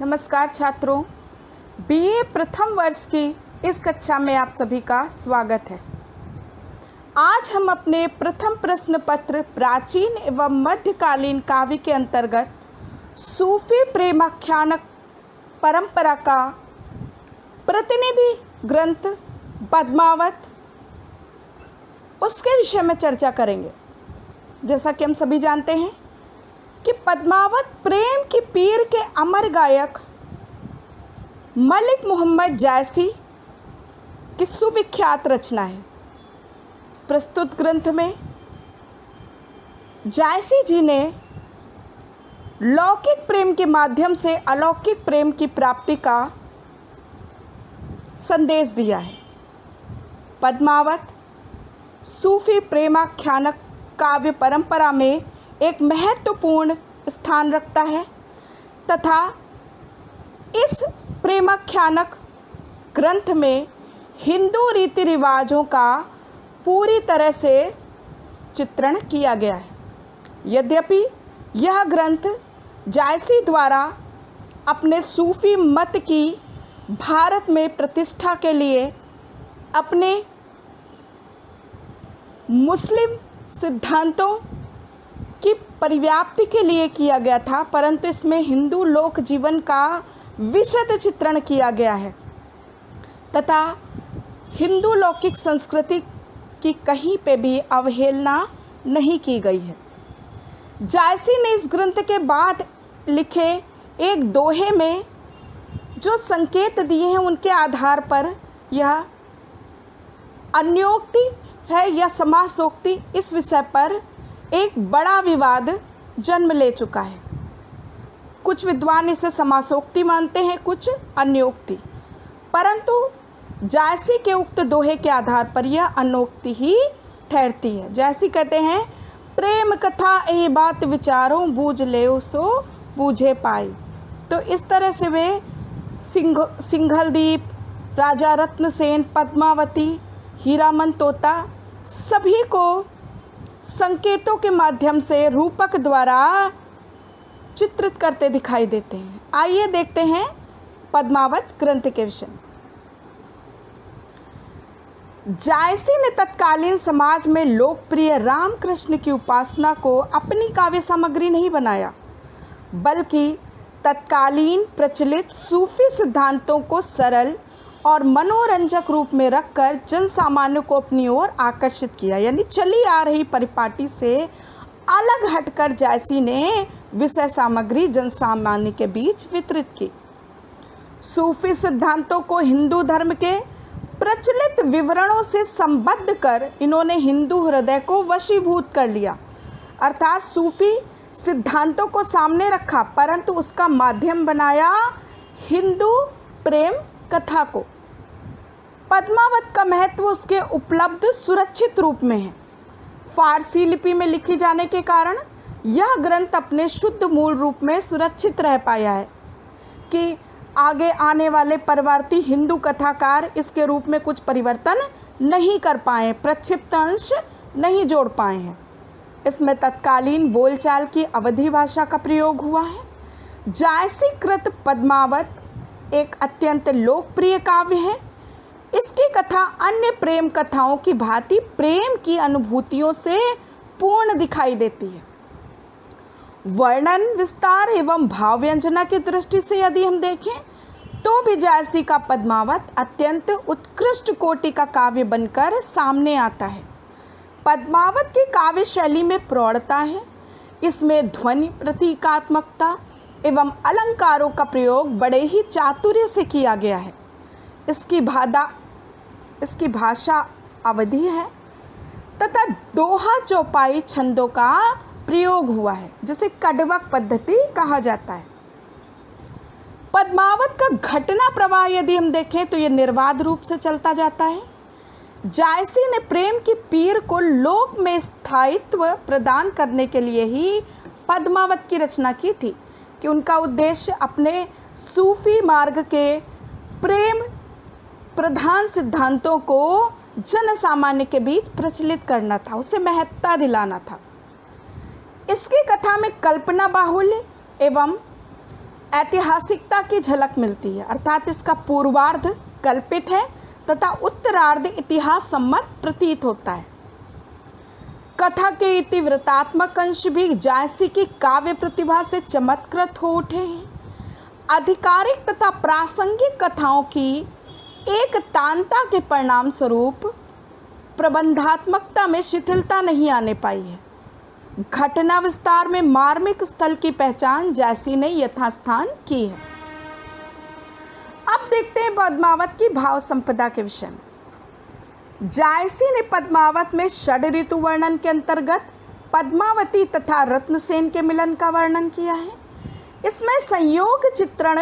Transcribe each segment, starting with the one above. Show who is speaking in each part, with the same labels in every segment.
Speaker 1: नमस्कार छात्रों, बीए प्रथम वर्ष की इस कक्षा में आप सभी का स्वागत है। आज हम अपने प्रथम प्रश्न पत्र प्राचीन एवं मध्यकालीन काव्य के अंतर्गत सूफी प्रेमाख्यान परंपरा का प्रतिनिधि ग्रंथ पद्मावत उसके विषय में चर्चा करेंगे। जैसा कि हम सभी जानते हैं कि पद्मावत प्रेम की पीर के अमर गायक मलिक मोहम्मद जायसी की सुविख्यात रचना है। प्रस्तुत ग्रंथ में जायसी जी ने लौकिक प्रेम के माध्यम से अलौकिक प्रेम की प्राप्ति का संदेश दिया है। पद्मावत सूफी प्रेमाख्यान काव्य परंपरा में एक महत्वपूर्ण स्थान रखता है तथा इस प्रेमाख्यानक ग्रंथ में हिंदू रीति रिवाजों का पूरी तरह से चित्रण किया गया है। यद्यपि यह ग्रंथ जायसी द्वारा अपने सूफी मत की भारत में प्रतिष्ठा के लिए अपने मुस्लिम सिद्धांतों की परिव्याप्ति के लिए किया गया था, परंतु इसमें हिंदू लोक जीवन का विशद चित्रण किया गया है तथा हिंदू लौकिक संस्कृति की कहीं पे भी अवहेलना नहीं की गई है। जायसी ने इस ग्रंथ के बाद लिखे एक दोहे में जो संकेत दिए हैं उनके आधार पर यह अन्योक्ति है या समासोक्ति, इस विषय पर एक बड़ा विवाद जन्म ले चुका है। कुछ विद्वान इसे समासोक्ति मानते हैं, कुछ अन्योक्ति, परंतु जायसी के उक्त दोहे के आधार पर यह अनोक्ति ही ठहरती है। जायसी कहते हैं, प्रेम कथा ए बात विचारों बूझ ले सो बूझे पाई। तो इस तरह से वे सिंघलदीप, राजा रत्नसेन, पद्मावती, हीरामन तोता सभी को संकेतों के माध्यम से रूपक द्वारा चित्रित करते दिखाई देते हैं। आइए देखते हैं पद्मावत ग्रंथ के विषय में। जायसी ने तत्कालीन समाज में लोकप्रिय रामकृष्ण की उपासना को अपनी काव्य सामग्री नहीं बनाया, बल्कि तत्कालीन प्रचलित सूफी सिद्धांतों को सरल और मनोरंजक रूप में रखकर जन सामान्य को अपनी ओर आकर्षित किया। यानी चली आ रही परिपाटी से अलग हटकर जायसी ने विषय सामग्री जन सामान्य के बीच वितरित की। सूफी सिद्धांतों को हिंदू धर्म के प्रचलित विवरणों से संबद्ध कर इन्होंने हिंदू हृदय को वशीभूत कर लिया। अर्थात सूफी सिद्धांतों को सामने रखा, परंतु उसका माध्यम बनाया हिंदू प्रेम कथा को। पद्मावत का महत्व उसके उपलब्ध सुरक्षित रूप में है। फारसी लिपि में लिखी जाने के कारण यह ग्रंथ अपने शुद्ध मूल रूप में सुरक्षित रह पाया है कि आगे आने वाले परवर्ती हिंदू कथाकार इसके रूप में कुछ परिवर्तन नहीं कर पाए, प्रक्षिप्त अंश नहीं जोड़ पाए हैं। इसमें तत्कालीन बोलचाल की अवधी भाषा का प्रयोग हुआ है। जायसी कृत पद्मावत एक अत्यंत लोकप्रिय काव्य है। इसकी कथा अन्य प्रेम कथाओं की भांति प्रेम की अनुभूतियों से पूर्ण दिखाई देती है। वर्णन, विस्तार एवं भाव व्यंजना की दृष्टि से यदि हम देखें तो भी जायसी का पद्मावत अत्यंत उत्कृष्ट कोटि का काव्य बनकर सामने आता है। पद्मावत की काव्य शैली में प्रौढ़ता है। इसमें ध्वनि प्रतीकात्मकता एवं अलंकारों का प्रयोग बड़े ही चातुर्य से किया गया है। इसकी भाषा अवधी है तथा दोहा चौपाई छंदों का प्रयोग हुआ है, जिसे कड़वक पद्धति कहा जाता है। पद्मावत का घटना प्रवाह यदि हम देखें तो यह निर्बाध रूप से चलता जाता है। जायसी ने प्रेम की पीर को लोक में स्थायित्व प्रदान करने के लिए ही पद्मावत की रचना की थी कि उनका उद्देश्य अपने सूफी मार्ग के प्रेम प्रधान सिद्धांतों को जन सामान्य के बीच प्रचलित करना था, उसे महत्ता दिलाना था। इसकी कथा में कल्पना बाहुल्य एवं ऐतिहासिकता की झलक मिलती है, अर्थात इसका पूर्वार्ध कल्पित है तथा उत्तरार्ध इतिहास सम्मत प्रतीत होता है। कथा के इतिवृत्तात्मक अंश भी जायसी की काव्य प्रतिभा से चमत्कृत हो उठे हैं। आधिकारिक तथा प्रासंगिक कथाओं की एक तानता के परिणाम स्वरूप प्रबंधात्मकता में शिथिलता नहीं आने पाई है। घटना विस्तार में मार्मिक स्थल की पहचान जायसी ने यथास्थान की है। अब देखते हैं पद्मावत की भाव संपदा के विषय में। जायसी ने पद्मावत में षड ऋतु वर्णन के अंतर्गत पद्मावती तथा रत्नसेन के मिलन का वर्णन किया है। इसमें संयोग चित्रण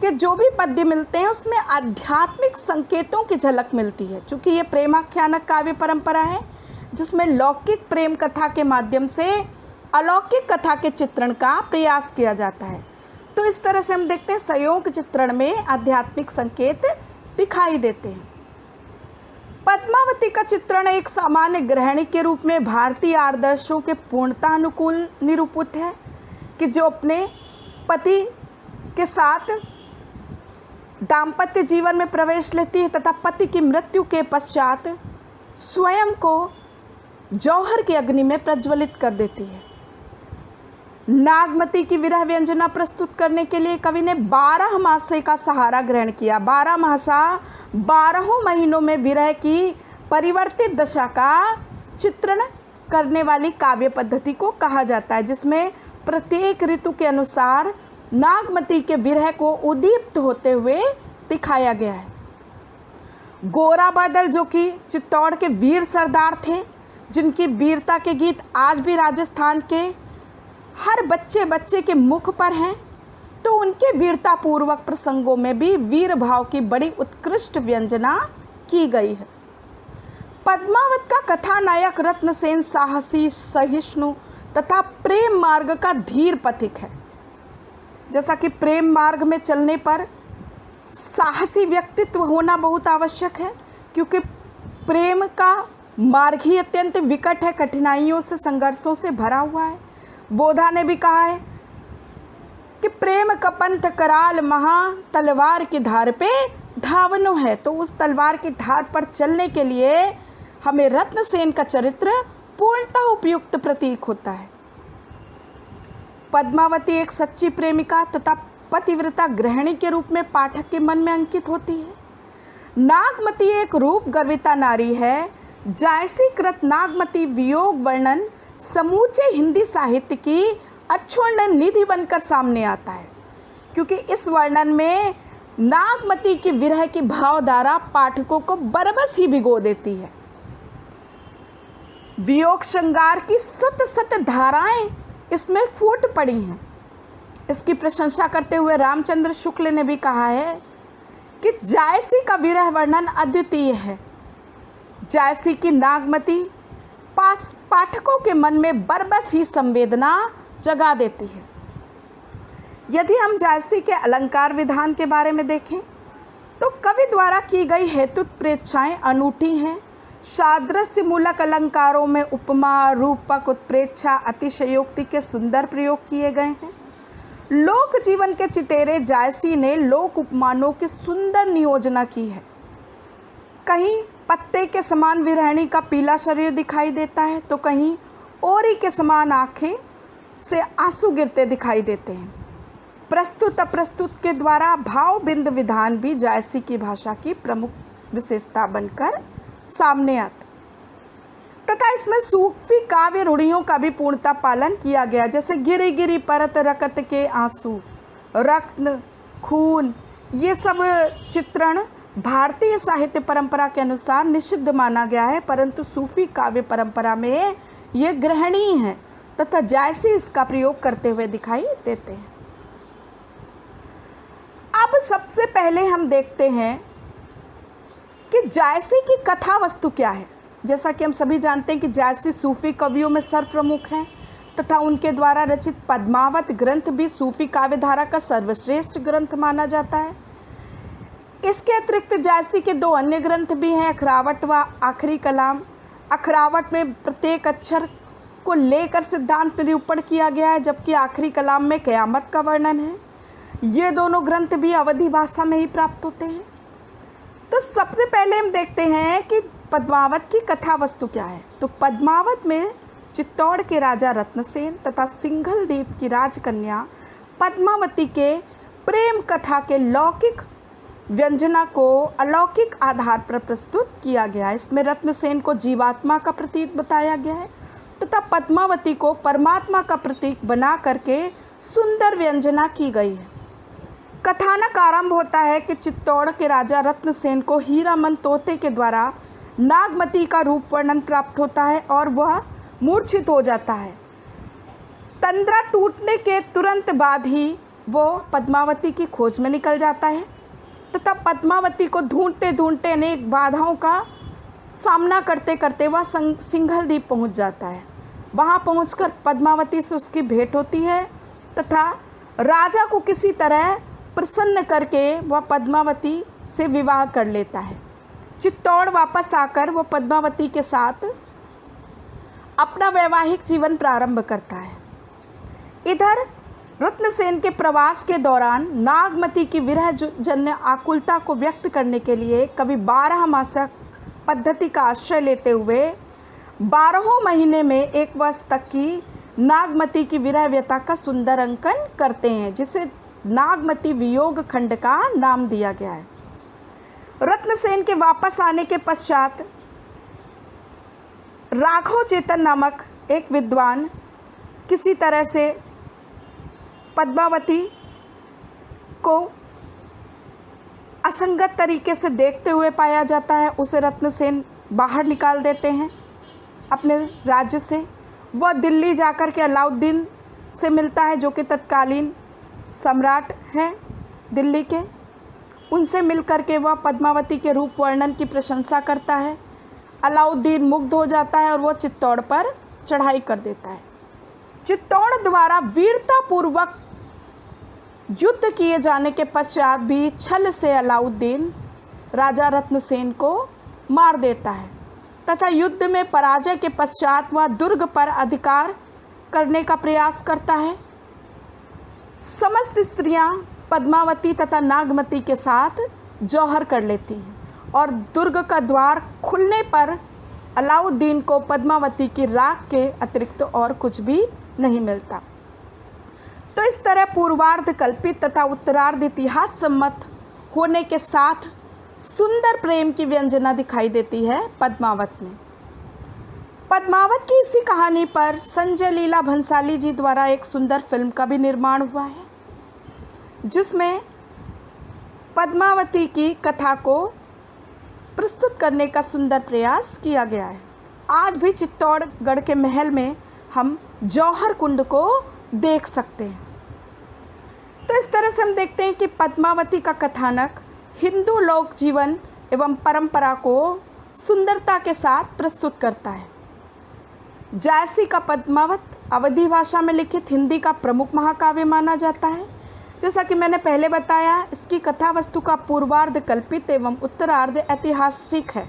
Speaker 1: के जो भी पद्य मिलते हैं उसमें आध्यात्मिक संकेतों की झलक मिलती है। चूँकि ये प्रेमाख्यानक काव्य परंपरा है जिसमें लौकिक प्रेम कथा के माध्यम से अलौकिक कथा के चित्रण का प्रयास किया जाता है, तो इस तरह से हम देखते हैं संयोग चित्रण में आध्यात्मिक संकेत दिखाई देते हैं। पद्मावती का चित्रण एक सामान्य गृहिणी के रूप में भारतीय आदर्शों के पूर्णता अनुकूल निरूपित है कि जो अपने पति के साथ दाम्पत्य जीवन में प्रवेश लेती है तथा पति की मृत्यु के पश्चात स्वयं को जौहर की अग्नि में प्रज्वलित कर देती है। नागमती की विरह व्यंजना प्रस्तुत करने के लिए कवि ने 12 मासे का सहारा ग्रहण किया। 12 मासा 12 महीनों में विरह की परिवर्तित दशा का चित्रण करने वाली काव्य पद्धति को कहा जाता है, जिसमें प्रत्येक ऋतु के अनुसार नागमती के विरह को उद्दीप्त होते हुए दिखाया गया है। गोरा बादल जो कि चित्तौड़ के वीर सरदार थे, जिनकी वीरता के गीत आज भी राजस्थान के हर बच्चे के मुख पर हैं, तो उनके वीरता पूर्वक प्रसंगों में भी वीर भाव की बड़ी उत्कृष्ट व्यंजना की गई है। पद्मावत का कथानायक रत्नसेन साहसी, सहिष्णु तथा प्रेम मार्ग का धीर पथिक है। जैसा कि प्रेम मार्ग में चलने पर साहसी व्यक्तित्व होना बहुत आवश्यक है, क्योंकि प्रेम का मार्ग ही अत्यंत विकट है, कठिनाइयों से संघर्षों से भरा हुआ है। बोधा ने भी कहा है कि प्रेम का पंथ कराल महा तलवार की धार पे धावनो है। तो उस तलवार की धार पर चलने के लिए हमें रत्नसेन का चरित्र पूर्णतः उपयुक्त प्रतीक होता है। पद्मावती एक सच्ची प्रेमिका तथा पतिव्रता गृहिणी के रूप में पाठक के मन में अंकित होती है। नागमती एक रूप गर्विता नारी है। जायसी कृत नागमती वियोग वर्णन समूचे हिंदी साहित्य की अक्षुण्ण निधि बनकर सामने आता है, क्योंकि इस वर्णन में नागमती की विरह की भावधारा पाठकों को बरबस ही भिगो देती है। वियोग श्रृंगार की सत सत धाराएं इसमें फूट पड़ी हैं। इसकी प्रशंसा करते हुए रामचंद्र शुक्ल ने भी कहा है कि जायसी का विरह वर्णन अद्वितीय है। जायसी की नागमती पाठकों के मन में बरबस ही संवेदना जगा देती है। यदि हम जायसी के अलंकार विधान के बारे में देखें तो कवि द्वारा की गई हेतु प्रेक्षाएं अनूठी हैं। सादृश्य मूलक अलंकारों में उपमा, रूपक, उत्प्रेक्षा, अतिशयोक्ति के सुंदर प्रयोग किए गए हैं। लोक जीवन के चितेरे जायसी ने लोक उपमानों की सुंदर नियोजना की है। कहीं पत्ते के समान विरहिणी का पीला शरीर दिखाई देता है, तो कहीं ओरी के समान आंखें से आंसू गिरते दिखाई देते हैं। प्रस्तुत अप्रस्तुत के द्वारा भाव बिंद विधान भी जायसी की भाषा की प्रमुख विशेषता बनकर सामने आता, तथा इसमें सूफी काव्य रूढ़ियों का भी पूर्णता पालन किया गया, जैसे गिरी गिरी परत रकत के आंसू, रक्त, खून, ये सब चित्रण भारतीय साहित्य परंपरा के अनुसार निषिद्ध माना गया है, परंतु सूफी काव्य परंपरा में ये ग्रहणीय है तथा जायसी इसका प्रयोग करते हुए दिखाई देते हैं। अब सबसे पहले हम देखते हैं कि जायसी की कथा वस्तु क्या है। जैसा कि हम सभी जानते हैं कि जायसी सूफी कवियों में सर्वप्रमुख हैं तथा उनके द्वारा रचित पद्मावत ग्रंथ भी सूफी काव्यधारा का सर्वश्रेष्ठ ग्रंथ माना जाता है। इसके अतिरिक्त जायसी के 2 अन्य ग्रंथ भी हैं, अखरावट व आखिरी कलाम। अखरावट में प्रत्येक अक्षर को लेकर सिद्धांत निरूपण किया गया है, जबकि आखिरी कलाम में कयामत का वर्णन है। ये दोनों ग्रंथ भी अवधी भाषा में ही प्राप्त होते हैं। तो सबसे पहले हम देखते हैं कि पद्मावत की कथा वस्तु क्या है। तो पद्मावत में चित्तौड़ के राजा रत्नसेन तथा सिंघलदीप की राजकन्या पद्मावती के प्रेम कथा के लौकिक व्यंजना को अलौकिक आधार पर प्रस्तुत किया गया है। इसमें रत्नसेन को जीवात्मा का प्रतीक बताया गया है तथा पद्मावती को परमात्मा का प्रतीक बना करके सुंदर व्यंजना की गई है। कथानक आरंभ होता है कि चित्तौड़ के राजा रत्नसेन को हीरामन तोते के द्वारा नागमती का रूप वर्णन प्राप्त होता है और वह मूर्छित हो जाता है। तंद्रा टूटने के तुरंत बाद ही वो पद्मावती की खोज में निकल जाता है तथा पद्मावती को ढूंढते ढूंढते अनेक बाधाओं का सामना करते करते वह सिंघलदीप पहुंच जाता है। वहां पहुंचकर पद्मावती से उसकी भेंट होती है तथा राजा को किसी तरह प्रसन्न करके वह पद्मावती से विवाह कर लेता है। चित्तौड़ वापस आकर वह पद्मावती के साथ अपना वैवाहिक जीवन प्रारंभ करता है। इधर रत्नसेन के प्रवास के दौरान नागमती की विरह जन्य आकुलता को व्यक्त करने के लिए कवि 12 मासक पद्धति का आश्रय लेते हुए 12 महीने में 1 वर्ष तक की नागमती की विरह व्यथा का सुंदर अंकन करते हैं, जिसे नागमती वियोग खंड का नाम दिया गया है। रत्नसेन के वापस आने के पश्चात राघव चेतन नामक एक विद्वान किसी तरह से पद्मावती को असंगत तरीके से देखते हुए पाया जाता है। उसे रत्नसेन बाहर निकाल देते हैं अपने राज्य से। वह दिल्ली जाकर के अलाउद्दीन से मिलता है, जो कि तत्कालीन सम्राट हैं दिल्ली के। उनसे मिलकर के वह पद्मावती के रूप वर्णन की प्रशंसा करता है। अलाउद्दीन मुग्ध हो जाता है और वह चित्तौड़ पर चढ़ाई कर देता है। चित्तौड़ द्वारा वीरतापूर्वक युद्ध किए जाने के पश्चात भी छल से अलाउद्दीन राजा रत्नसेन को मार देता है तथा युद्ध में पराजय के पश्चात वह दुर्ग पर अधिकार करने का प्रयास करता है। समस्त स्त्रियां पद्मावती तथा नागमती के साथ जौहर कर लेती हैं और दुर्ग का द्वार खुलने पर अलाउद्दीन को पद्मावती की राख के अतिरिक्त और कुछ भी नहीं मिलता। तो इस तरह पूर्वार्ध कल्पित तथा उत्तरार्ध इतिहास सम्मत होने के साथ सुंदर प्रेम की व्यंजना दिखाई देती है पद्मावत में। पद्मावत की इसी कहानी पर संजय लीला भंसाली जी द्वारा एक सुंदर फिल्म का भी निर्माण हुआ है, जिसमें पद्मावती की कथा को प्रस्तुत करने का सुंदर प्रयास किया गया है। आज भी चित्तौड़गढ़ के महल में हम जौहर कुंड को देख सकते हैं। तो इस तरह से हम देखते हैं कि पद्मावती का कथानक हिंदू लोक जीवन एवं परंपरा को सुंदरता के साथ प्रस्तुत करता है। जायसी का पद्मावत अवधी भाषा में लिखित हिंदी का प्रमुख महाकाव्य माना जाता है। जैसा कि मैंने पहले बताया, इसकी कथा वस्तु का पूर्वार्ध कल्पित एवं उत्तरार्ध ऐतिहासिक है।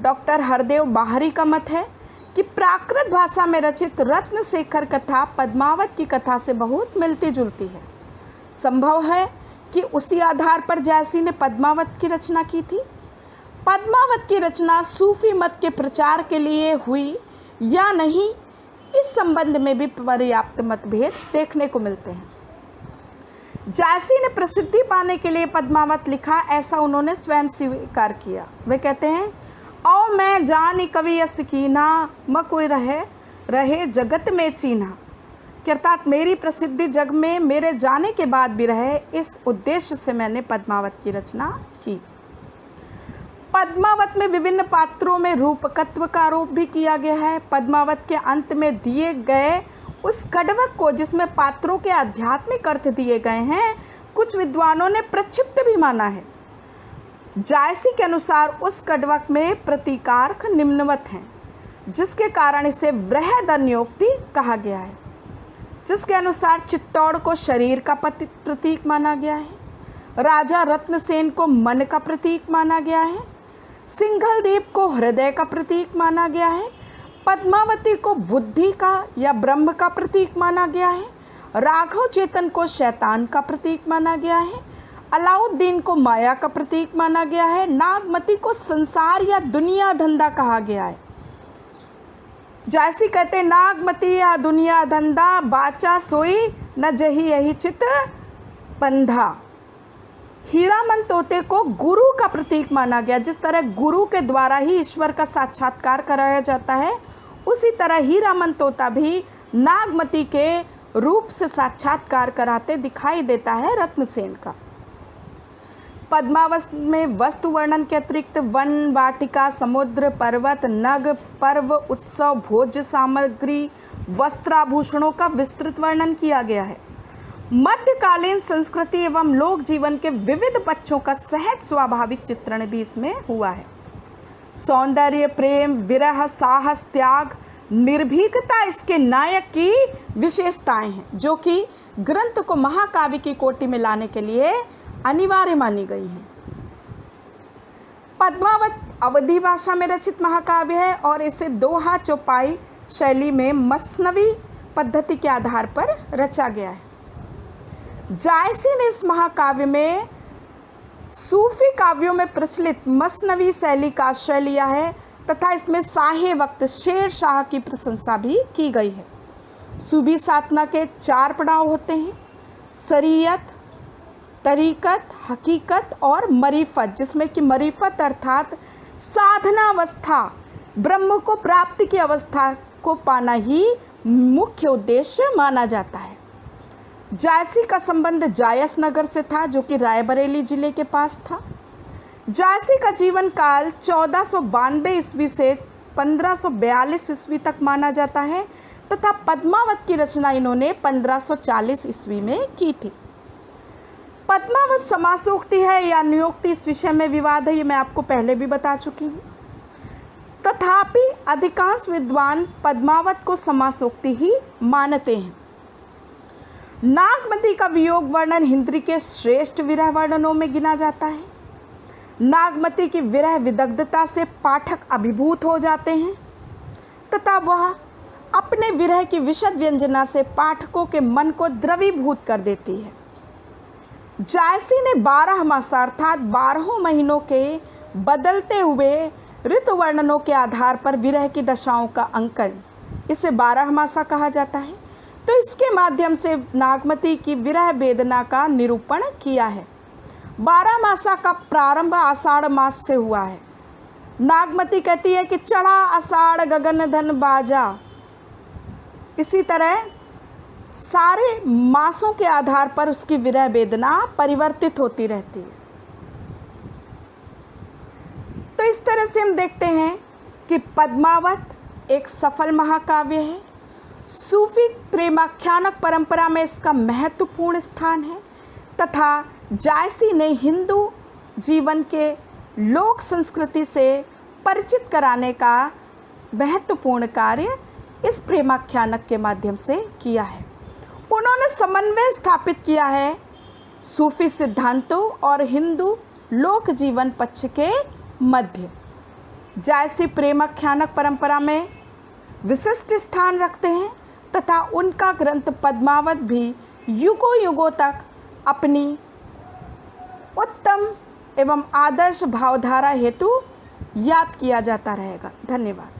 Speaker 1: डॉक्टर हरदेव बाहरी का मत है कि प्राकृत भाषा में रचित रत्नशेखर कथा पद्मावत की कथा से बहुत मिलती जुलती है। संभव है कि उसी आधार पर जायसी ने पद्मावत की रचना की थी। पद्मावत की रचना सूफी मत के प्रचार के लिए हुई या नहीं, इस संबंध में भी पर्याप्त मतभेद देखने को मिलते हैं। जायसी ने प्रसिद्धि पाने के लिए पद्मावत लिखा, ऐसा उन्होंने स्वयं स्वीकार किया। वे कहते हैं, औ मैं जानी कवि यस कीना मकोई रहे जगत में चीना, कि अर्थात मेरी प्रसिद्धि जग में मेरे जाने के बाद भी रहे, इस उद्देश्य से मैंने पद्मावत की रचना की। पद्मावत में विभिन्न पात्रों में रूपकत्व का आरोप भी किया गया है। पद्मावत के अंत में दिए गए उस कड़वक को, जिसमें पात्रों के आध्यात्मिक अर्थ दिए गए हैं, कुछ विद्वानों ने प्रक्षिप्त भी माना है। जायसी के अनुसार उस कड़वक में प्रतीकार्थ निम्नवत हैं, जिसके कारण इसे वृहदन्योक्ति कहा गया है। जिसके अनुसार चित्तौड़ को शरीर का प्रतीक माना गया है, राजा रत्नसेन को मन का प्रतीक माना गया है, सिंघलदीप को हृदय का प्रतीक माना गया है, पद्मावती को बुद्धि का या ब्रह्म का प्रतीक माना गया है, राघव चेतन को शैतान का प्रतीक माना गया है। अलाउद्दीन को माया का प्रतीक माना गया है। नागमती को संसार या दुनिया धंधा कहा गया है। जैसी कहते नागमती या दुनिया धंधा, बाचा सोई न जही यही चित पंधा। हीरामन तोते को गुरु का प्रतीक माना गया। जिस तरह गुरु के द्वारा ही ईश्वर का साक्षात्कार कराया जाता है, उसी तरह हीरामन तोता भी नागमती के रूप से साक्षात्कार कराते दिखाई देता है रत्नसेन का। पद्मावत में वस्तु वर्णन के अतिरिक्त वन, वाटिका, समुद्र, पर्वत, नग, पर्व, उत्सव, भोज्य सामग्री, वस्त्राभूषणों का विस्तृत वर्णन किया गया है। मध्यकालीन संस्कृति एवं लोक जीवन के विविध पक्षों का सहज स्वाभाविक चित्रण भी इसमें हुआ है। सौंदर्य, प्रेम, विरह, साहस, त्याग, निर्भीकता इसके नायक की विशेषताएं हैं, जो कि ग्रंथ को महाकाव्य की कोटि में लाने के लिए अनिवार्य मानी गई हैं। पद्मावत अवधी भाषा में रचित महाकाव्य है और इसे दोहा चौपाई शैली में मसनवी पद्धति के आधार पर रचा गया है। जायसी ने इस महाकाव्य में सूफी काव्यों में प्रचलित मसनवी शैली का आश्रय लिया है तथा इसमें शाहे वक्त शेर शाह की प्रशंसा भी की गई है। सूफी साधना के 4 पड़ाव होते हैं: शरीयत, तरीकत, हकीकत और मरीफत, जिसमें कि मरीफत अर्थात साधनावस्था, ब्रह्म को प्राप्ति की अवस्था को पाना ही मुख्य उद्देश्य माना जाता है। जायसी का संबंध जायस नगर से था, जो कि रायबरेली जिले के पास था। जायसी का जीवन काल 1492 ईस्वी से 1542 ईस्वी तक माना जाता है तथा पद्मावत की रचना इन्होंने 1540 ईस्वी में की थी। पद्मावत समासोक्ति है या नियोक्ति, इस विषय में विवाद है, ये मैं आपको पहले भी बता चुकी हूँ। तथापि अधिकांश विद्वान पद्मावत को समासोक्ति ही मानते हैं। नागमती का वियोग वर्णन हिंद्री के श्रेष्ठ विरह वर्णनों में गिना जाता है। नागमती की विरह विदग्धता से पाठक अभिभूत हो जाते हैं तथा वह अपने विरह की विशद व्यंजना से पाठकों के मन को द्रवीभूत कर देती है। जायसी ने 12 मास अर्थात 12 महीनों के बदलते हुए ऋतु वर्णनों के आधार पर विरह की दशाओं का अंकन, इसे 12 मासा कहा जाता है, तो इसके माध्यम से नागमती की विरह वेदना का निरूपण किया है। 12 मासा का प्रारंभ आषाढ़ मास से हुआ है। नागमती कहती है कि चढ़ा आषाढ़ गगन धन बाजा। इसी तरह सारे मासों के आधार पर उसकी विरह वेदना परिवर्तित होती रहती है। तो इस तरह से हम देखते हैं कि पद्मावत एक सफल महाकाव्य है। सूफी प्रेमाख्यानक परंपरा में इसका महत्वपूर्ण स्थान है तथा जायसी ने हिंदू जीवन के लोक संस्कृति से परिचित कराने का महत्वपूर्ण कार्य इस प्रेमाख्यानक के माध्यम से किया है। उन्होंने समन्वय स्थापित किया है सूफी सिद्धांतों और हिंदू लोक जीवन पक्ष के मध्य। जायसी प्रेमाख्यानक परंपरा में विशिष्ट स्थान रखते हैं तथा उनका ग्रंथ पद्मावत भी युगों युगों तक अपनी उत्तम एवं आदर्श भावधारा हेतु याद किया जाता रहेगा। धन्यवाद।